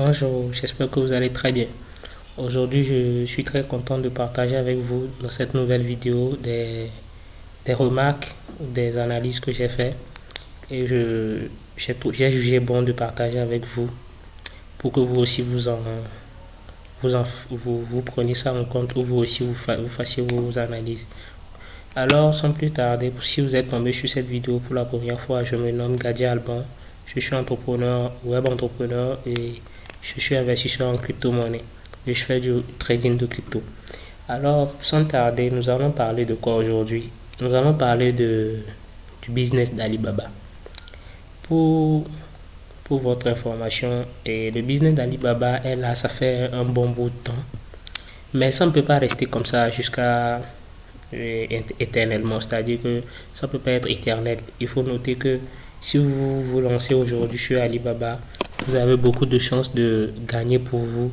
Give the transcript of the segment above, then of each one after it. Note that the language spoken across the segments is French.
Bonjour, j'espère que vous allez très bien. Aujourd'hui, je suis très content de partager avec vous dans cette nouvelle vidéo des remarques, des analyses que j'ai faites et j'ai jugé bon de partager avec vous pour que vous aussi vous preniez ça en compte ou vous aussi vous fassiez vos analyses. Alors, sans plus tarder, si vous êtes tombé sur cette vidéo pour la première fois, je me nomme Gadi Alban. Je suis entrepreneur, web entrepreneur et je suis investisseur en crypto-monnaie. Et je fais du trading de crypto. Alors, sans tarder, nous allons parler de quoi aujourd'hui? Nous allons parler du business d'Alibaba. Pour, pour votre information, et le business d'Alibaba est là, ça fait un bon bout de temps. Mais ça ne peut pas rester comme ça jusqu'à éternellement, c'est-à-dire que ça ne peut pas être éternel. Il faut noter que si vous vous lancez aujourd'hui sur Alibaba, vous avez beaucoup de chances de gagner pour vous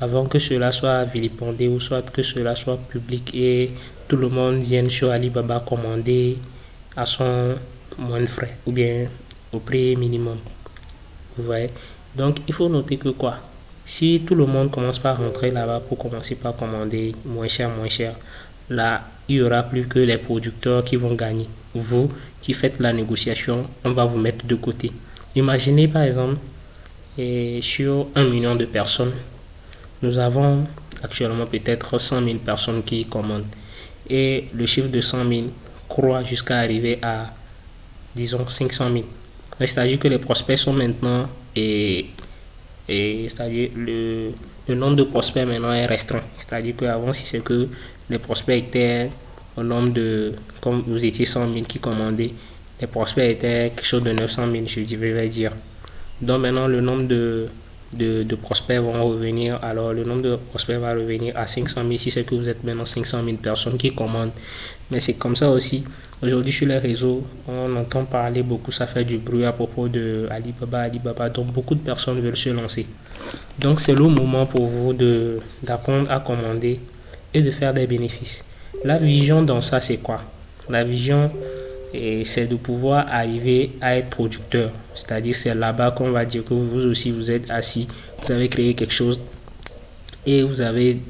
avant que cela soit vilipendé ou soit que cela soit public et tout le monde vienne sur Alibaba commander à son moins de frais ou bien au prix minimum. Vous voyez? Donc il faut noter que quoi? Si tout le monde commence par rentrer là-bas pour commencer par commander moins cher, là, il n'y aura plus que les producteurs qui vont gagner. Vous qui faites la négociation, on va vous mettre de côté. Imaginez par exemple, sur 1 million de personnes, nous avons actuellement peut-être 100 000 personnes qui commandent. Et le chiffre de 100 000 croît jusqu'à arriver à, disons, 500 000. C'est-à-dire que les prospects sont maintenant, c'est-à-dire le nombre de prospects maintenant est restreint. C'est-à-dire qu'avant, si c'est que les prospects étaient au nombre de, comme vous étiez 100 000 qui commandaient, les prospects étaient quelque chose de 900 000, je vais dire. Donc maintenant, le nombre de prospects vont revenir, alors le nombre de prospects va revenir à 500 000 si c'est que vous êtes maintenant 500 000 personnes qui commandent. Mais c'est comme ça aussi. Aujourd'hui sur les réseaux, on entend parler beaucoup, ça fait du bruit à propos de Alibaba, donc beaucoup de personnes veulent se lancer. Donc c'est le moment pour vous d'apprendre à commander et de faire des bénéfices. La vision dans ça, c'est quoi? La vision, c'est de pouvoir arriver à être producteur. C'est-à-dire c'est là-bas qu'on va dire que vous aussi vous êtes assis, vous avez créé quelque chose et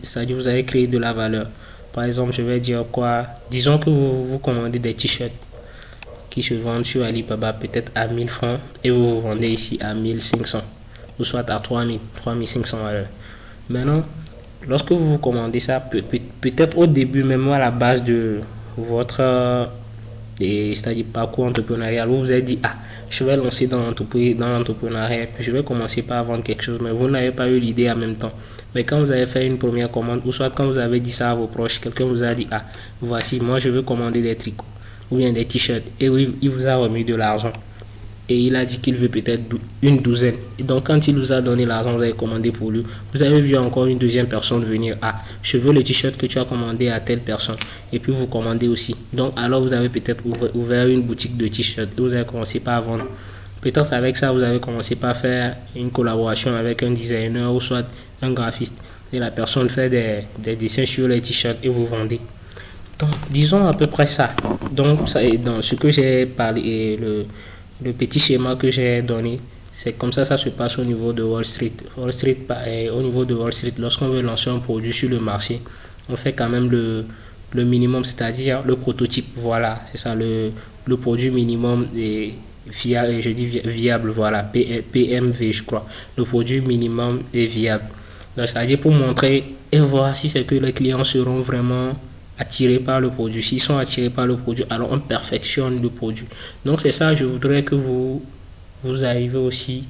c'est-à-dire vous avez créé de la valeur. Par exemple, je vais dire quoi? Disons que vous commandez des t-shirts qui se vendent sur Alibaba peut-être à 1000 francs et vous vendez ici à 1500 ou soit à 3500 à l'heure. Maintenant, lorsque vous commandez ça, peut-être au début, même à la base de votre c'est-à-dire parcours entrepreneurial, vous vous êtes dit, ah, je vais lancer dans l'entrepreneuriat, puis je vais commencer par vendre quelque chose, mais vous n'avez pas eu l'idée en même temps. Mais quand vous avez fait une première commande, ou soit quand vous avez dit ça à vos proches, quelqu'un vous a dit, ah, voici, moi je veux commander des tricots, ou bien des t-shirts, et oui, il vous a remis de l'argent. Et il a dit qu'il veut peut-être une douzaine. Et donc, quand il vous a donné l'argent, vous avez commandé pour lui. Vous avez vu encore une deuxième personne venir. Ah, je veux le t-shirt que tu as commandé à telle personne. Et puis, vous commandez aussi. Donc, alors, vous avez peut-être ouvert une boutique de t-shirts et vous avez commencé par vendre. Peut-être avec ça, vous avez commencé par faire une collaboration avec un designer ou soit un graphiste. Et la personne fait des dessins sur les t-shirts et vous vendez. Donc, disons à peu près ça. Donc, ça est dans ce que j'ai parlé et le petit schéma que j'ai donné, c'est comme ça se passe au niveau de Wall Street. Au niveau de Wall Street, lorsqu'on veut lancer un produit sur le marché, on fait quand même le minimum, c'est-à-dire le prototype. Voilà, c'est ça, le produit minimum fiable, je dis viable, voilà, PMV, je crois. Le produit minimum est viable. Donc, c'est-à-dire pour montrer et voir si c'est que les clients seront vraiment attirés par le produit. S'ils sont attirés par le produit, alors on perfectionne le produit. Donc c'est ça, je voudrais que vous arrivez aussi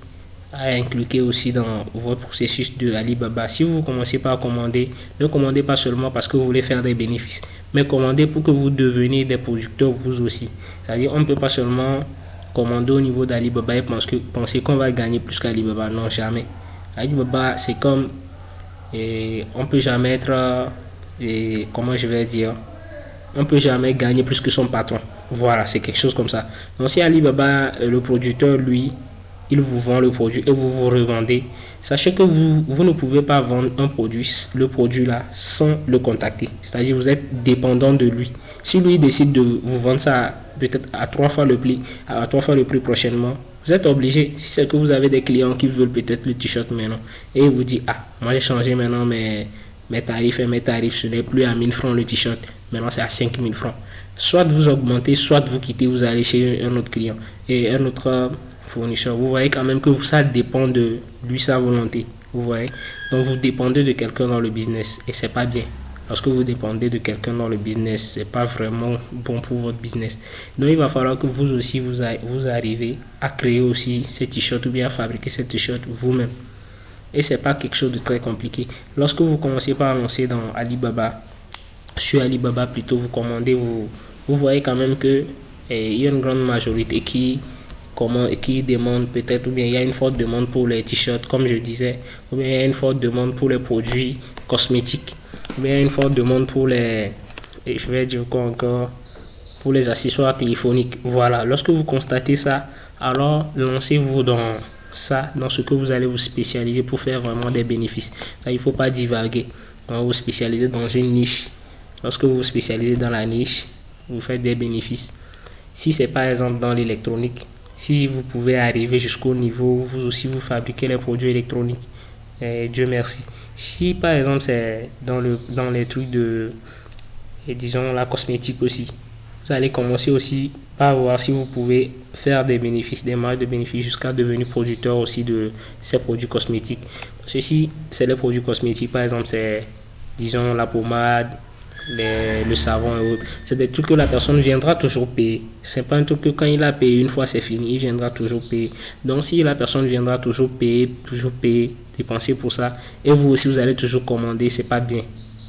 à inclure aussi dans votre processus de Alibaba. Si vous commencez par commander, ne commandez pas seulement parce que vous voulez faire des bénéfices, mais commandez pour que vous deveniez des producteurs vous aussi. C'est-à-dire on ne peut pas seulement commander au niveau d'Alibaba et penser qu'on va gagner plus qu'Alibaba. Non, jamais. Alibaba, c'est comme, on ne peut jamais être comment je vais dire, on peut jamais gagner plus que son patron. Voilà, c'est quelque chose comme ça. Donc si Alibaba, le producteur, lui, il vous vend le produit et vous revendez, sachez que vous ne pouvez pas vendre le produit là, sans le contacter. C'est-à-dire vous êtes dépendant de lui. Si lui décide de vous vendre ça peut-être à 3 fois le prix prochainement, Vous êtes obligé. Si c'est que vous avez des clients qui veulent peut-être le t-shirt maintenant, et ils vous disent, ah, moi j'ai changé maintenant mes tarifs, et mes tarifs, ce n'est plus à 1000 francs le t-shirt, maintenant c'est à 5000 francs. Soit vous augmentez, soit vous quittez, vous allez chez un autre client et un autre fournisseur. Vous voyez quand même que ça dépend de lui, sa volonté. Vous voyez. Donc vous dépendez de quelqu'un dans le business et c'est pas bien. Lorsque vous dépendez de quelqu'un dans le business, c'est pas vraiment bon pour votre business. Donc il va falloir que vous aussi vous arrivez à créer aussi ces t-shirts ou bien à fabriquer ces t-shirts vous-même. Et c'est pas quelque chose de très compliqué. Lorsque vous commencez par lancer dans Alibaba, sur Alibaba plutôt, vous commandez, vous voyez quand même que il y a une grande majorité qui demande peut-être, ou bien il y a une forte demande pour les t-shirts, comme je disais, ou bien il y a une forte demande pour les produits cosmétiques, ou bien il y a une forte demande pour les, et je vais dire quoi encore, pour les accessoires téléphoniques. Voilà, lorsque vous constatez ça, alors lancez-vous dans ça, dans ce que vous allez vous spécialiser pour faire vraiment des bénéfices. Ça, il ne faut pas divaguer. Donc, vous spécialisez dans une niche. Lorsque vous vous spécialisez dans la niche, vous faites des bénéfices. Si c'est par exemple dans l'électronique, si vous pouvez arriver jusqu'au niveau où vous aussi vous fabriquez les produits électroniques, Dieu merci. Si par exemple c'est dans les trucs de, disons, la cosmétique aussi, vous allez commencer aussi par voir si vous pouvez faire des bénéfices, des marges de bénéfices jusqu'à devenir producteur aussi de ces produits cosmétiques. Parce que si c'est les produits cosmétiques, par exemple, c'est, disons, la pommade, le savon et autres, c'est des trucs que la personne viendra toujours payer. C'est pas un truc que quand il a payé une fois, c'est fini, il viendra toujours payer. Donc si la personne viendra toujours payer, dépenser pour ça, et vous aussi vous allez toujours commander, c'est pas bien.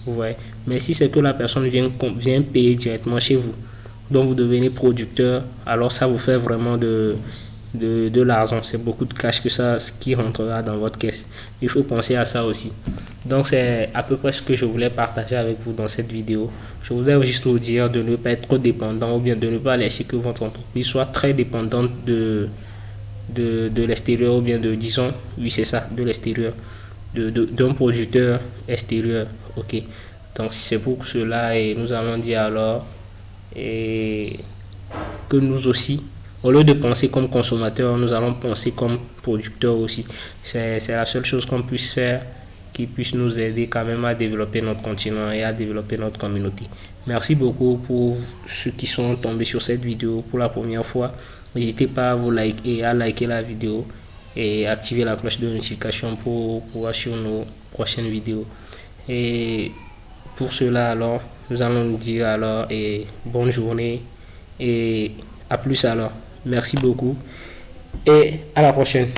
Vous voyez. Mais si c'est que la personne vient payer directement chez vous, donc vous devenez producteur, alors ça vous fait vraiment de l'argent. C'est beaucoup de cash qui rentrera dans votre caisse. Il faut penser à ça aussi. Donc c'est à peu près ce que je voulais partager avec vous dans cette vidéo. Je voulais juste vous dire de ne pas être trop dépendant ou bien de ne pas laisser que votre entreprise soit très dépendante de l'extérieur ou bien disons, oui c'est ça, de l'extérieur, d'un producteur extérieur. Ok. Donc c'est pour cela et nous allons dire alors et que nous aussi, au lieu de penser comme consommateur, nous allons penser comme producteur aussi. C'est la seule chose qu'on puisse faire qui puisse nous aider quand même à développer notre continent et à développer notre communauté. Merci beaucoup pour ceux qui sont tombés sur cette vidéo pour la première fois. N'hésitez pas à à liker la vidéo et activer la cloche de notification pour voir sur nos prochaines vidéos. Et pour cela alors, nous allons nous dire alors et bonne journée et à plus alors. Merci beaucoup et à la prochaine.